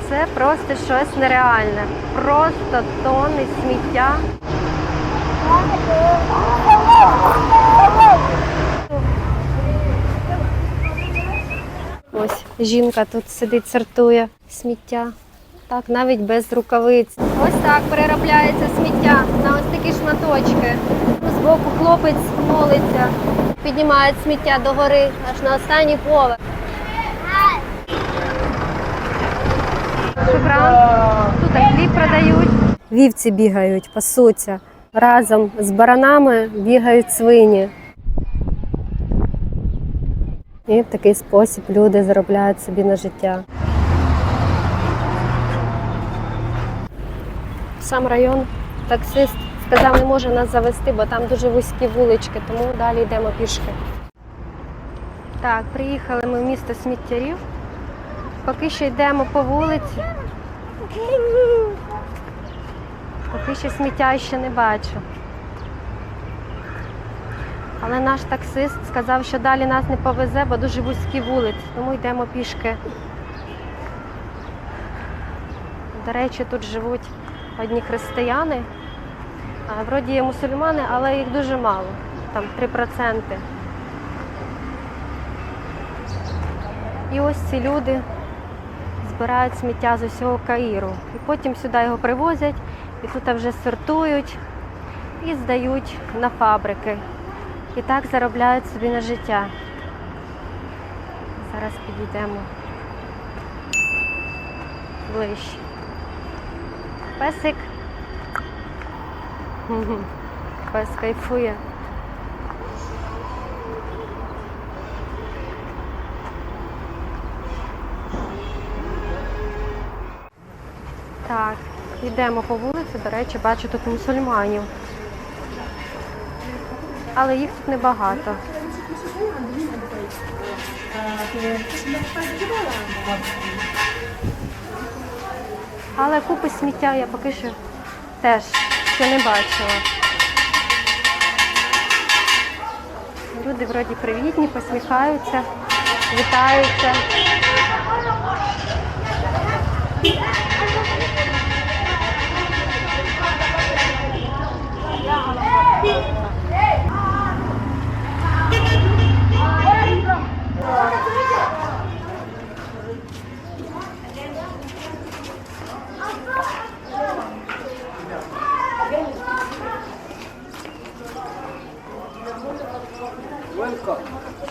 Це просто щось нереальне. Просто тонни сміття. Ось жінка тут сидить, сортує сміття. Так, навіть без рукавиць. Ось так переробляється сміття на ось такі шматочки. Збоку хлопець молиться, піднімає сміття догори, аж на останній поверх. Тут хліб продають. Вівці бігають, пасуться. Разом з баранами бігають свині. І в такий спосіб люди заробляють собі на життя. Сам район, таксист сказав, не може нас завести, бо там дуже вузькі вулички, тому далі йдемо пішки. Так, приїхали ми в місто сміттярів. Поки що йдемо по вулиці. Поки що сміття ще не бачу. Але наш таксист сказав, що далі нас не повезе, бо дуже вузькі вулиці, тому йдемо пішки. До речі, тут живуть одні християни. Вроді є мусульмани, але їх дуже мало, там 3%. І ось ці люди збирають сміття з усього Каїру. І потім сюди його привозять, і тут вже сортують і здають на фабрики. І так заробляють собі на життя. Зараз підійдемо ближче. Песик. Пес кайфує. Так, йдемо по вулиці, до речі, бачу тут мусульманів. Але їх тут небагато. Але купи сміття я поки що теж ще не бачила. Люди вроді привітні, посміхаються, вітаються.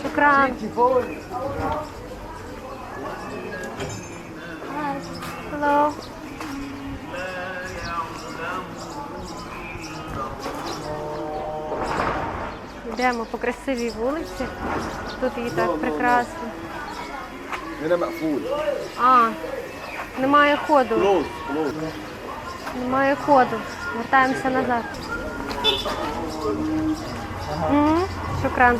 Шукран. Hello. Йдемо по красивій вулиці. Тут її так прекрасно. Немає ходу. Немає ходу. Вертаємося назад. Шукран.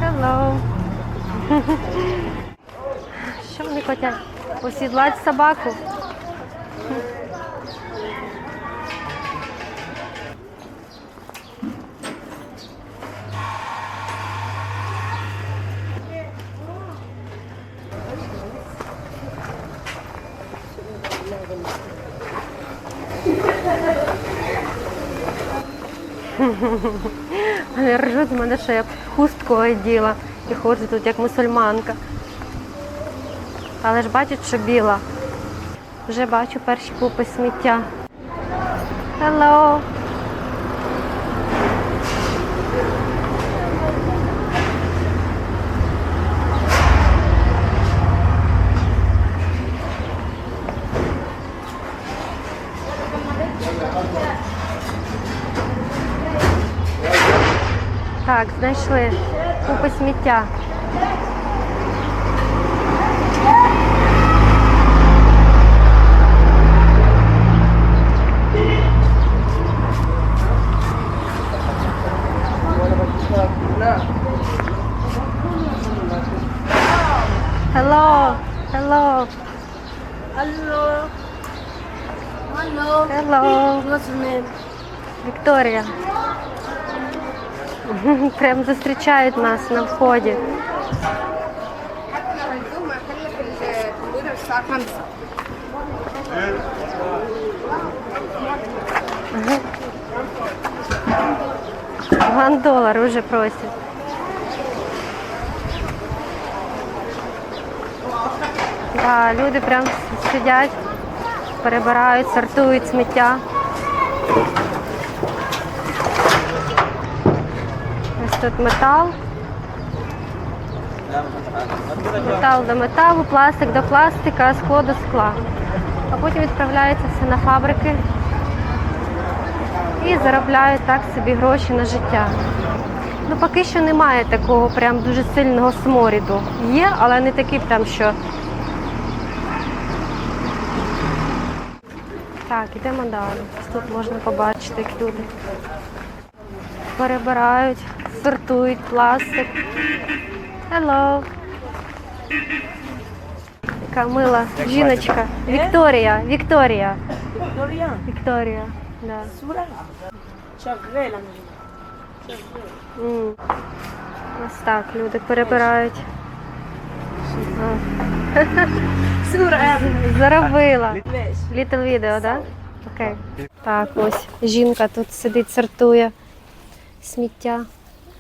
Hello. Що вони хочуть? Посідлати собаку? Вони ржуть з мене, що я хустку оділа і ходжу тут як мусульманка. Але ж бачать, що біла. Вже бачу перші купи сміття. Hello! Так, знайшли купи сміття. Hello, hello. Hello. Hello. Hello. What's your name? Вікторія. Прям зустрічають нас на вході. $1 вже просять. Да, люди прям сидять, перебирають, сортують сміття. Ось тут метал. Метал до металу, пластик до пластика, скло до скла. А потім відправляється все на фабрики і заробляють так собі гроші на життя. Ну, поки що немає такого прям дуже сильного сморіду. Є, але не такий прям, що... Так, ідемо далі. Тут можна побачити, як люди перебирають, сортують пластик. Hello! Така мила жіночка. Вікторія, Вікторія. Вікторія? Вікторія, да. Сура? Шагрела. Ось так люди перебирають. Сура. Заробила. Весь. Little відео, так? Окей. Так, ось жінка тут сидить, сортує сміття.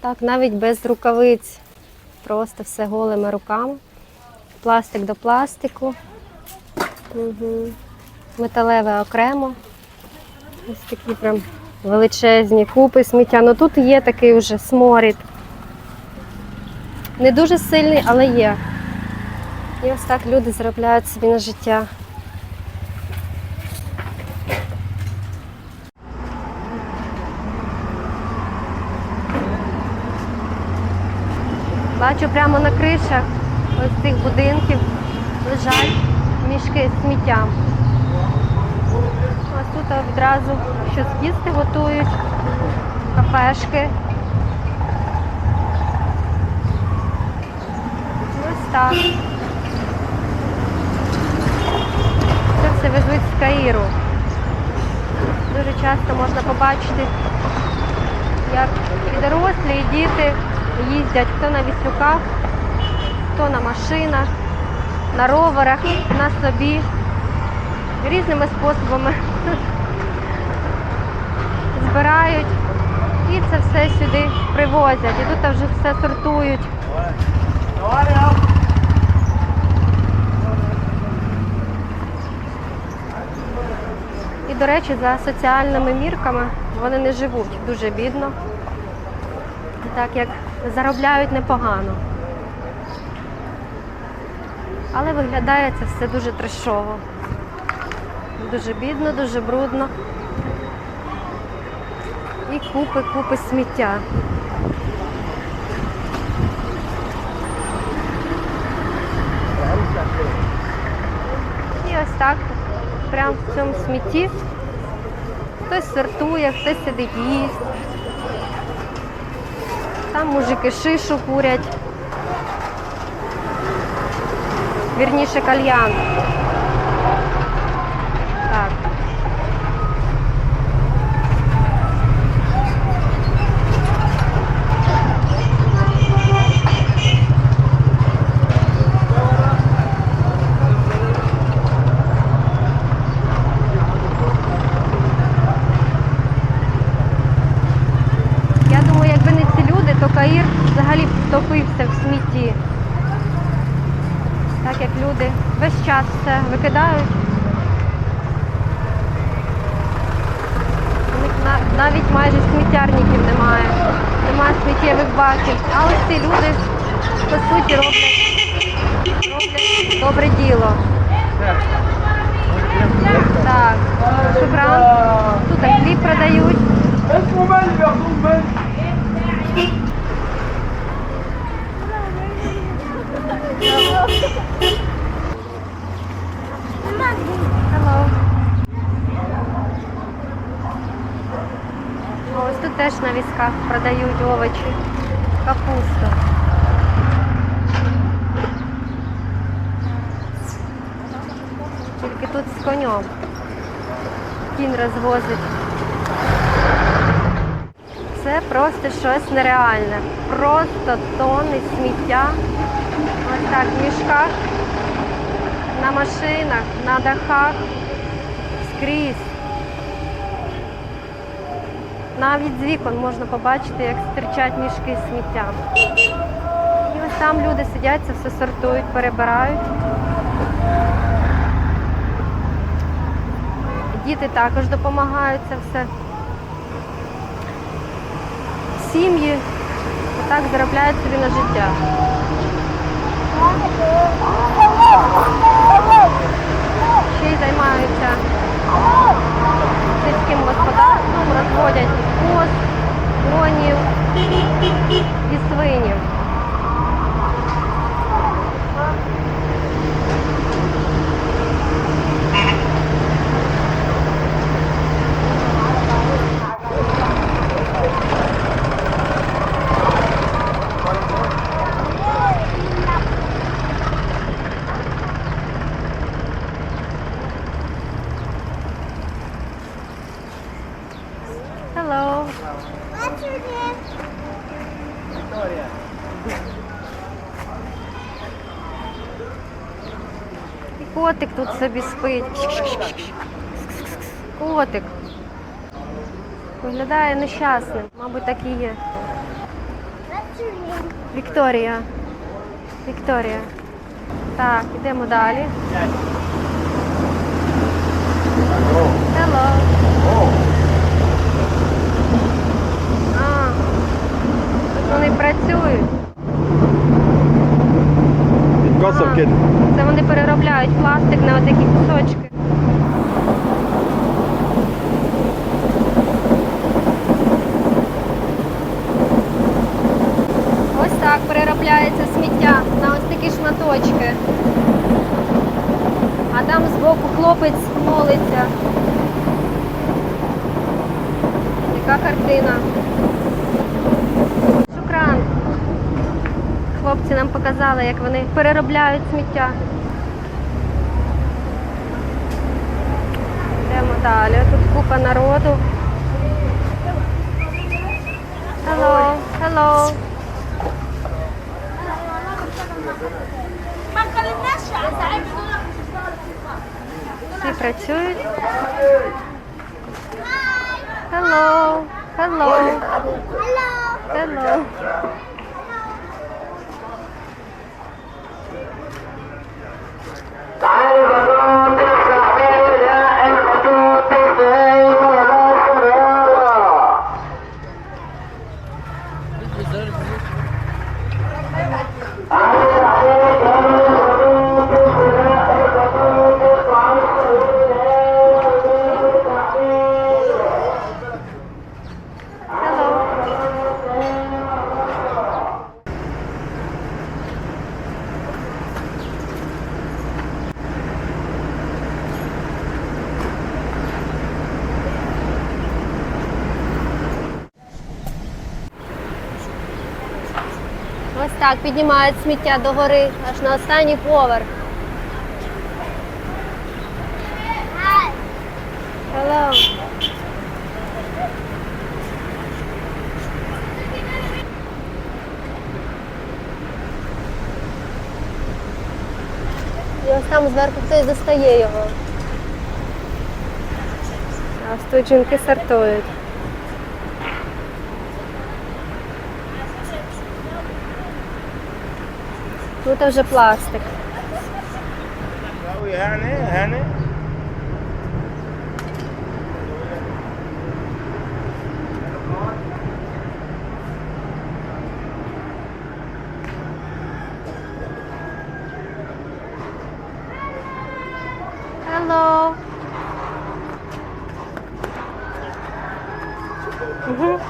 Так, навіть без рукавиць. Просто все голими руками. Пластик до пластику. Угу. Металеве окремо. Ось такі прям величезні купи сміття. Ну тут є такий вже сморід. Не дуже сильний, але є. І ось так люди заробляють собі на життя. Бачу, прямо на кришах ось цих будинків лежать мішки з сміттям. Ось тут відразу щось їсти готують, кафешки. Ось так. Це все везуть з Каїру. Дуже часто можна побачити, як і дорослі, і діти їздять хто на віслюках, хто на машинах, на роверах, на собі, різними способами збирають і це все сюди привозять. І тут вже все сортують. І, до речі, за соціальними мірками вони не живуть дуже бідно, так як заробляють непогано. Але виглядає це все дуже трешово. Дуже бідно, дуже брудно. І купи сміття. І ось так, прямо в цьому смітті, хтось сортує, хтось сидить їсть. Там мужики шишу курять. Вірніше, кальян. Так. Я думаю, якби не ці люди, то Каїр взагалі б втопився в смітті. Так як люди весь час все викидають. У них навіть майже сміттярників немає. Немає сміттєвих баків. А ось ці люди, по суті, роблять добре діло. Так, шукран. Тут хліб продають. Hello. Ось тут теж на візках продають овочі, капусту. Тільки тут з конем. Кінь розвозить. Це просто щось нереальне. Просто тонни сміття. Ось так в мішках, на машинах, на дахах, скрізь. Навіть з вікон можна побачити, як стирчать мішки з сміттям. І ось там люди сидять, це все сортують, перебирають. Діти також допомагають це все. Сім'ї так заробляють собі на життя. Ще й займаються сільським господарством, розводять коз, конів і свинів. Hello. What's your name? Victoria. І котик тут собі спить. Котик. Виглядає нещасним. Мабуть, так і є. What's your name? Вікторія. Вікторія. Так, йдемо далі. Hello. А, тут вони працюють. Gossip kid. Це вони переробляють пластик на отакі кусочки. Ось так переробляється сміття на ось такі шматочки. А там збоку хлопець молиться. Яка картина. Шукран. Хлопці нам показали, як вони переробляють сміття. Йдемо далі. Тут купа народу. Hello. Hello. Всі працюють. Hello. Hello. Hello. Ось так піднімають сміття догори, аж на останній поверх. Hello. І ось там зверху хтось достає його. А ось тут жінки сортують. Тут вже пластик. هاني Hello. Угу.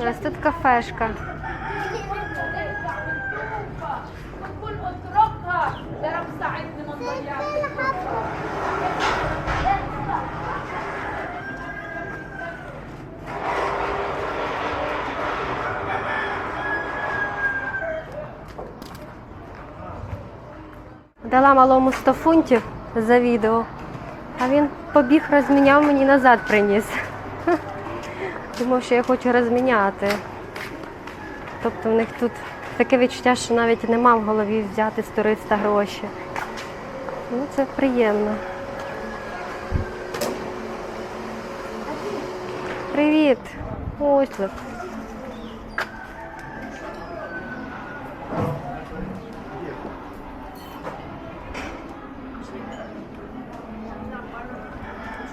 Ось тут кафешка. كل اتركها يا رب ساعدني ما نضيعش. Дала малому 100 фунтів за відео, а він побіг, розміняв, мені назад приніс. Думав, що я хочу розміняти. Тобто в них тут таке відчуття, що навіть нема в голові взяти з туриста гроші. Ну, це приємно. Привіт! Ось Лев.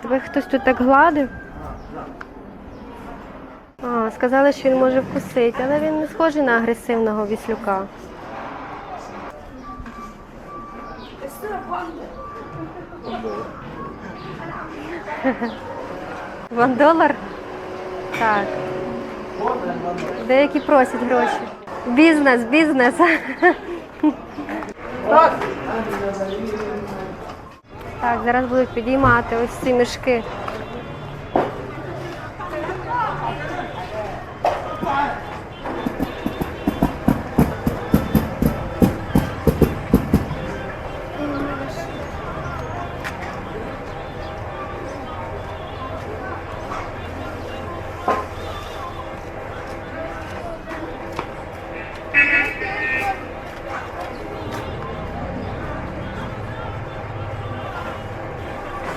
Тебе хтось тут так гладив? А, сказали, що він може вкусити, але він не схожий на агресивного віслюка. $1? Так. Деякі просять гроші. Бізнес, бізнес. Так, зараз будуть підіймати ось ці мішки.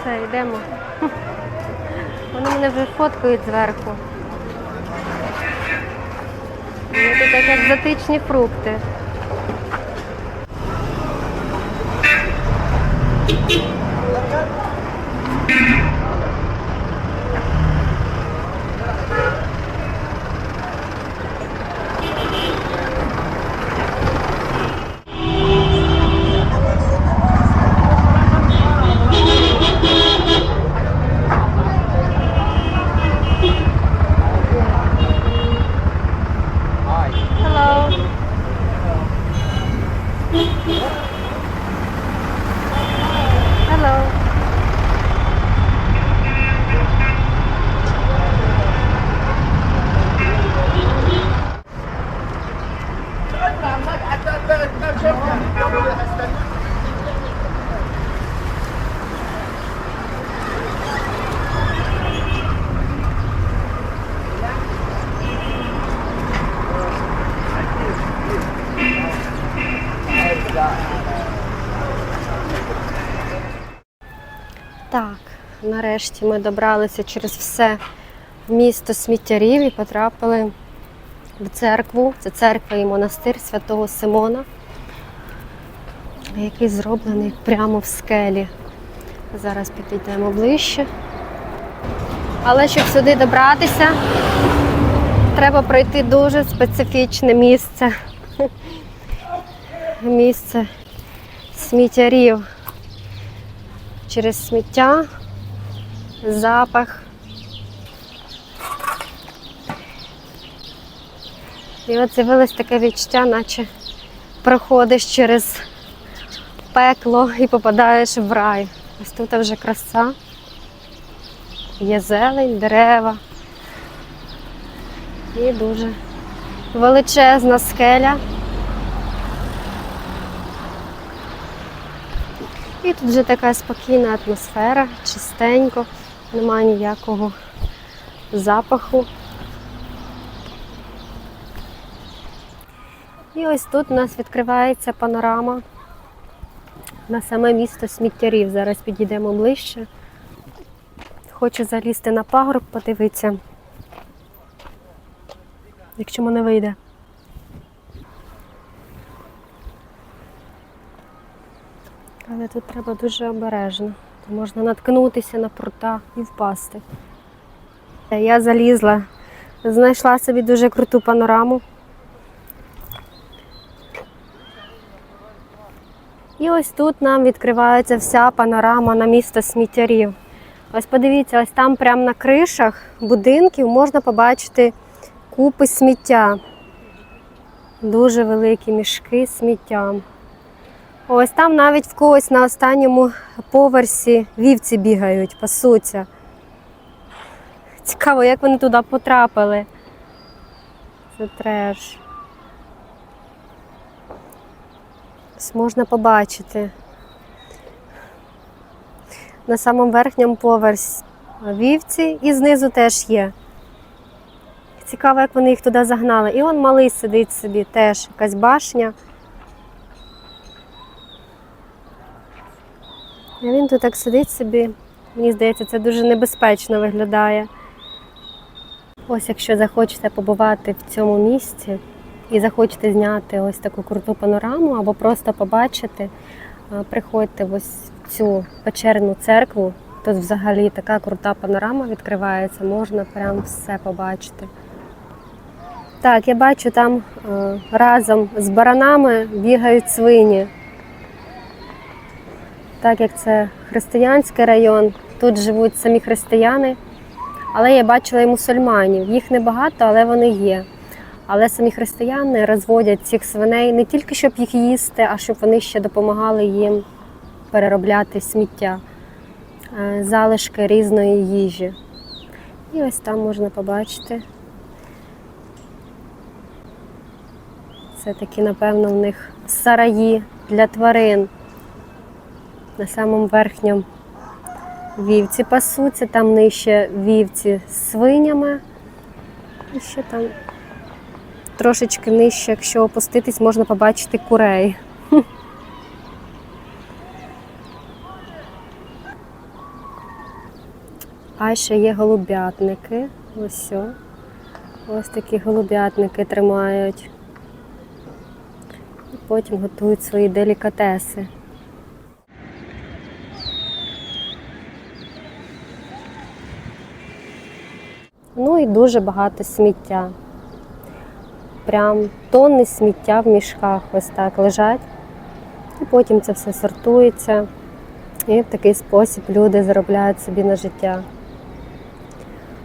Все, йдемо. Вони мене вже фоткають зверху. Вони тут як екзотичні фрукти. Hello. Hello. Так, нарешті ми добралися через все місто сміттярів і потрапили в церкву. Це церква і монастир Святого Симона, який зроблений прямо в скелі. Зараз підійдемо ближче. Але щоб сюди добратися, треба пройти дуже специфічне місце. Місце сміттярів. Через сміття, запах. І от з'явилось таке відчуття, наче проходиш через пекло і попадаєш в рай. Ось тут вже краса. Є зелень, дерева. І дуже величезна скеля. І тут вже така спокійна атмосфера, чистенько, немає ніякого запаху. І ось тут у нас відкривається панорама на саме місто сміттярів. Зараз підійдемо ближче. Хочу залізти на пагорб, подивитися, якщо мене вийде. Але тут треба дуже обережно. Можна наткнутися на прута і впасти. Я залізла, знайшла собі дуже круту панораму. І ось тут нам відкривається вся панорама на місто сміттярів. Ось подивіться, ось там прямо на кришах будинків можна побачити купи сміття. Дуже великі мішки з сміттям. Ось там навіть в когось на останньому поверсі вівці бігають, пасуться. Цікаво, як вони туди потрапили. Це треш. Ось можна побачити. На самому верхньому поверсі вівці і знизу теж є. Цікаво, як вони їх туди загнали. І он малий сидить собі, теж якась башня. І він тут так сидить собі. Мені здається, це дуже небезпечно виглядає. Ось якщо захочете побувати в цьому місці і захочете зняти ось таку круту панораму або просто побачити, приходьте ось в цю печерну церкву. Тут взагалі така крута панорама відкривається, можна прям все побачити. Так, я бачу, там разом з баранами бігають свині. Так як це християнський район, тут живуть самі християни, але я бачила і мусульманів. Їх небагато, але вони є. Але самі християни розводять цих свиней не тільки, щоб їх їсти, а щоб вони ще допомагали їм переробляти сміття, залишки різної їжі. І ось там можна побачити. Це такі, напевно, в них сараї для тварин. На самому верхньому вівці пасуться, там нижче вівці з свинями. І ще там трошечки нижче, якщо опуститись, можна побачити курей. А ще є голуб'ятники. Ось такі голуб'ятники тримають. І потім готують свої делікатеси. Ну і дуже багато сміття. Прям тонни сміття в мішках ось так лежать. І потім це все сортується. І в такий спосіб люди заробляють собі на життя.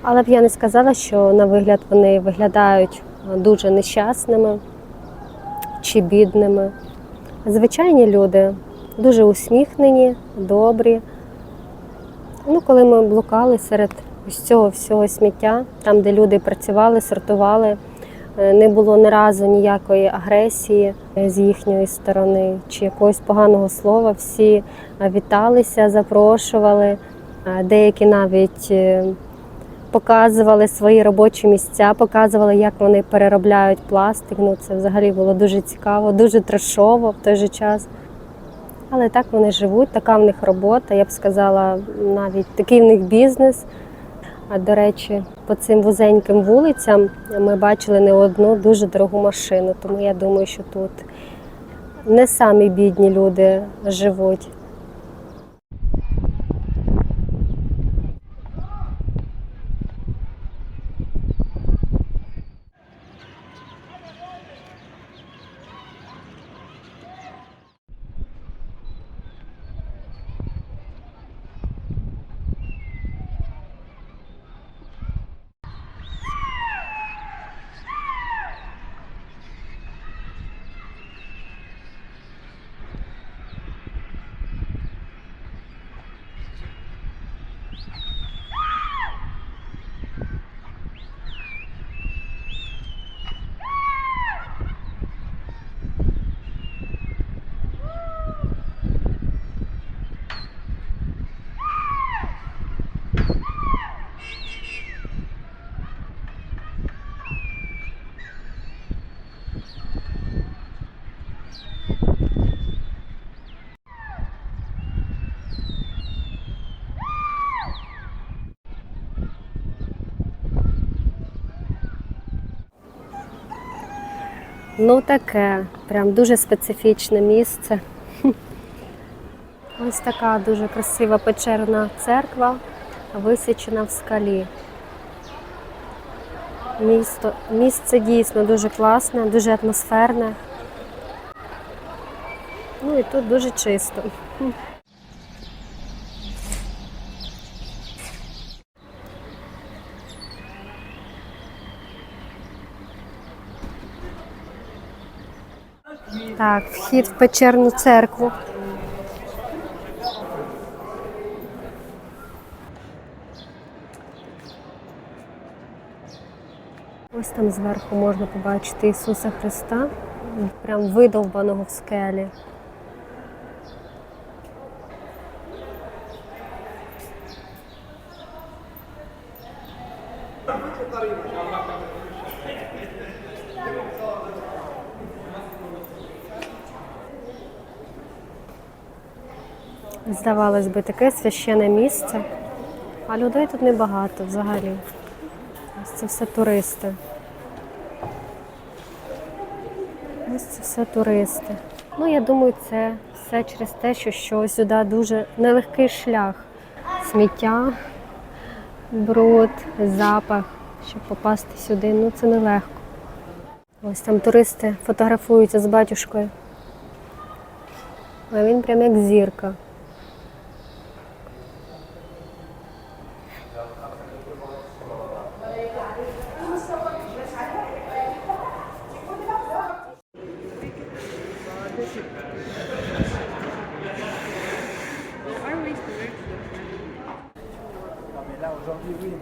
Але б я не сказала, що на вигляд вони виглядають дуже нещасними чи бідними. Звичайні люди, дуже усміхнені, добрі. Ну, коли ми блукали серед ось цього всього сміття, там, де люди працювали, сортували, не було ні разу ніякої агресії з їхньої сторони чи якогось поганого слова. Всі віталися, запрошували, деякі навіть показували свої робочі місця, показували, як вони переробляють пластик. Ну, це взагалі було дуже цікаво, дуже трешово в той же час. Але так вони живуть, така в них робота, я б сказала, навіть такий в них бізнес. А, до речі, по цим вузеньким вулицям ми бачили не одну дуже дорогу машину, тому я думаю, що тут не самі бідні люди живуть. Ну таке, прям дуже специфічне місце. Ось така дуже красива печерна церква, висічена в скалі. Місце дійсно дуже класне, дуже атмосферне. Ну і тут дуже чисто. Так, вхід в печерну церкву. Ось там зверху можна побачити Ісуса Христа, прям видовбаного в скелі. Здавалось би, таке священне місце, а людей тут небагато взагалі. Ось це все туристи. Ось це все туристи. Ну, я думаю, це все через те, що сюди дуже нелегкий шлях. Сміття, бруд, запах, щоб попасти сюди, ну це нелегко. Ось там туристи фотографуються з батюшкою. А він прям як зірка. Là aujourd'hui, oui.